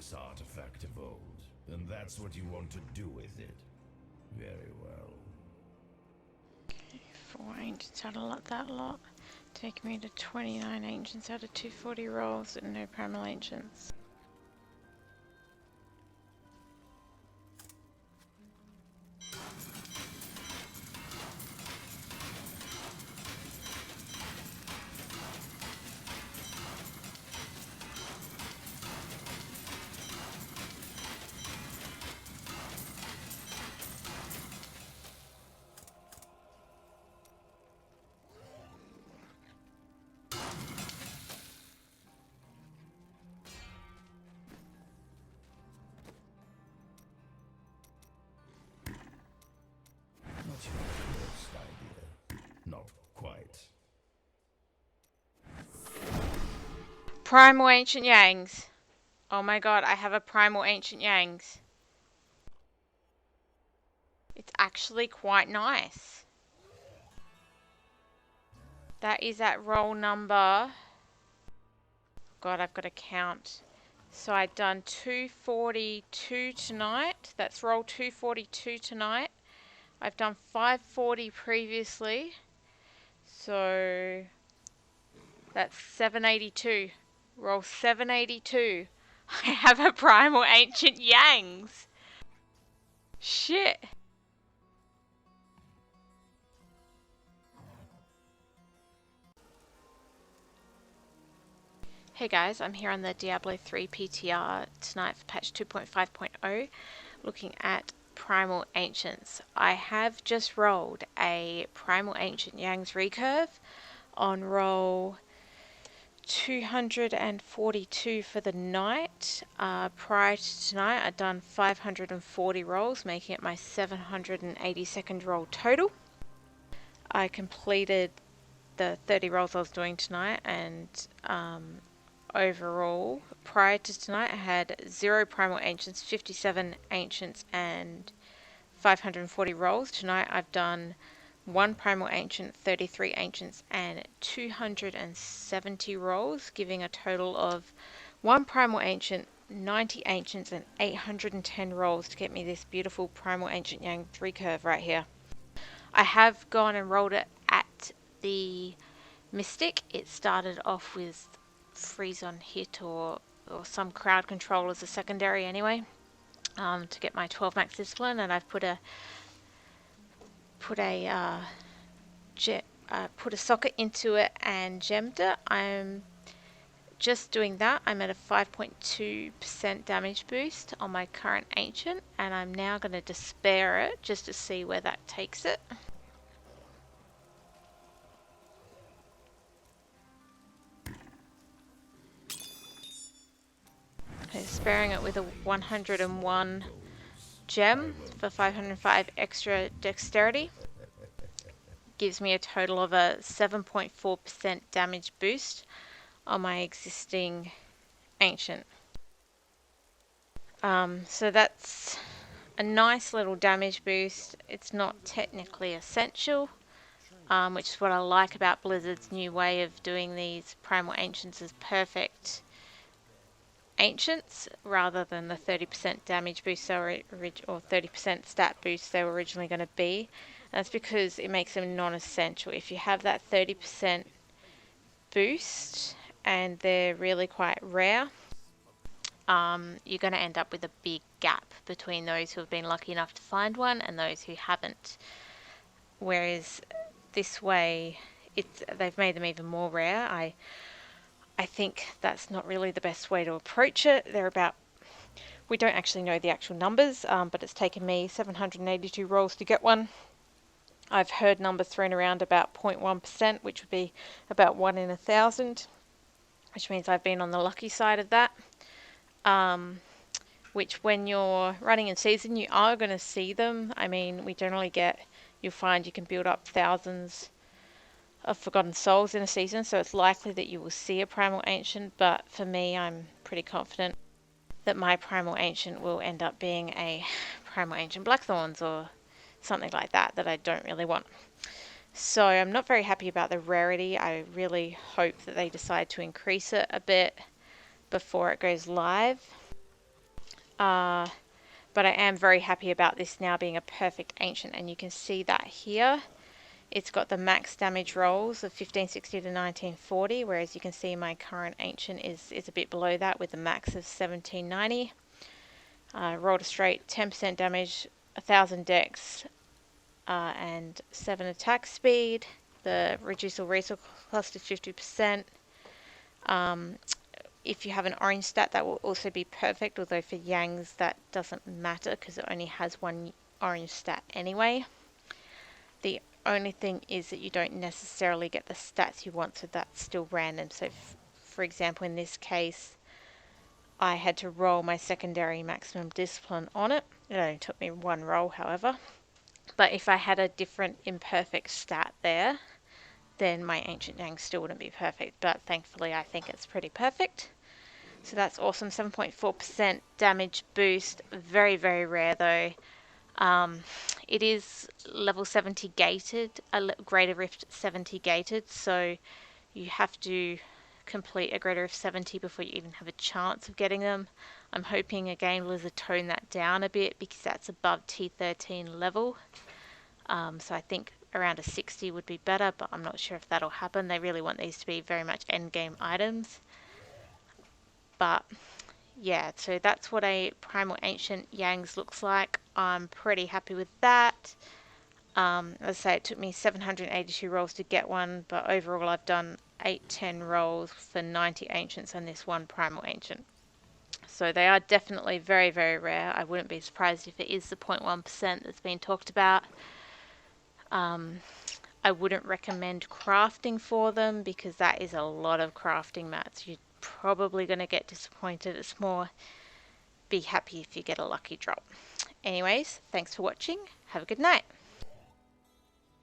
this artifact of old, and that's what you want to do with it. Very well. 4 ancients out of that lot. Take me to 29 ancients out of 240 rolls and no primal ancients. Not your worst idea. Not quite. Primal Ancient Yangs. Oh my god, I have a Primal Ancient Yangs. It's actually quite nice. That is at roll number... God, I've got to count. So I've done 242 tonight. That's roll 242 tonight. I've done 540 previously. So that's 782. Roll 782. I have a Primal Ancient Yangs. Shit. Hey guys, I'm here on the Diablo 3 PTR tonight for patch 2.5.0 looking at Primal Ancients. I have just rolled a Primal Ancient Yang's Recurve on roll 242 for the night. Prior to tonight I'd done 540 rolls, making it my 782nd roll total. I completed the 30 rolls I was doing tonight, and overall, prior to tonight, I had 0 Primal Ancients, 57 Ancients, and 540 rolls. Tonight, I've done 1 Primal Ancient, 33 Ancients, and 270 rolls, giving a total of 1 Primal Ancient, 90 Ancients, and 810 rolls to get me this beautiful Primal Ancient Yang Recurve right here. I have gone and rolled it at the Mystic. It started off with freeze on hit or some crowd control as a secondary anyway, to get my 12 max discipline, and I've put a socket into it and gemmed it. I'm just doing that. I'm at a 5.2% damage boost on my current ancient, and I'm now going to despair it just to see where that takes it. Sparing it with a 101 gem for 505 extra dexterity. Gives me a total of a 7.4% damage boost on my existing ancient. So that's a nice little damage boost. It's not technically essential, which is what I like about Blizzard's new way of doing these Primal Ancients as perfect ancients rather than the 30% damage boost or 30% stat boost they were originally going to be. And that's because it makes them non-essential. If you have that 30% boost and they're really quite rare, you're going to end up with a big gap between those who have been lucky enough to find one and those who haven't. Whereas this way, they've made them even more rare. I think that's not really the best way to approach it. We don't actually know the actual numbers, but it's taken me 782 rolls to get one. I've heard numbers thrown around about 0.1%, which would be about 1 in 1,000, which means I've been on the lucky side of that. Which when you're running in season, you are going to see them. I mean, you'll find you can build up thousands of Forgotten Souls in a season, so it's likely that you will see a Primal Ancient, but for me, I'm pretty confident that my Primal Ancient will end up being a Primal Ancient Blackthorns or something like that I don't really want. So I'm not very happy about the rarity. I really hope that they decide to increase it a bit before it goes live. But I am very happy about this now being a perfect ancient, and you can see that here. It's got the max damage rolls of 1560 to 1940, whereas you can see my current ancient is a bit below that with the max of 1790. Rolled a straight 10% damage, 1000 dex, and 7 attack speed. The reduce or resource cost is 50%. If you have an orange stat, that will also be perfect, although for Yangs that doesn't matter because it only has one orange stat anyway. The only thing is that you don't necessarily get the stats you want, so that's still random. So for example, in this case, I had to roll my secondary maximum discipline on it. It only took me one roll, however. But if I had a different imperfect stat there, then my Ancient Yang still wouldn't be perfect. But thankfully, I think it's pretty perfect. So that's awesome. 7.4% damage boost. Very, very rare though. It is level 70 gated, a Greater Rift 70 gated, so you have to complete a Greater Rift 70 before you even have a chance of getting them. I'm hoping again Blizzard tone that down a bit because that's above T13 level. So I think around a 60 would be better, but I'm not sure if that'll happen. They really want these to be very much endgame items. But yeah, so that's what a Primal Ancient Yangs looks like. I'm pretty happy with that. As I say, it took me 782 rolls to get one, but overall I've done 810 rolls for 90 Ancients and this one Primal Ancient. So they are definitely very, very rare. I wouldn't be surprised if it is the 0.1% that's been talked about. I wouldn't recommend crafting for them because that is a lot of crafting mats. You're probably going to get disappointed. It's more be happy if you get a lucky drop. Anyways, thanks for watching. Have a good night.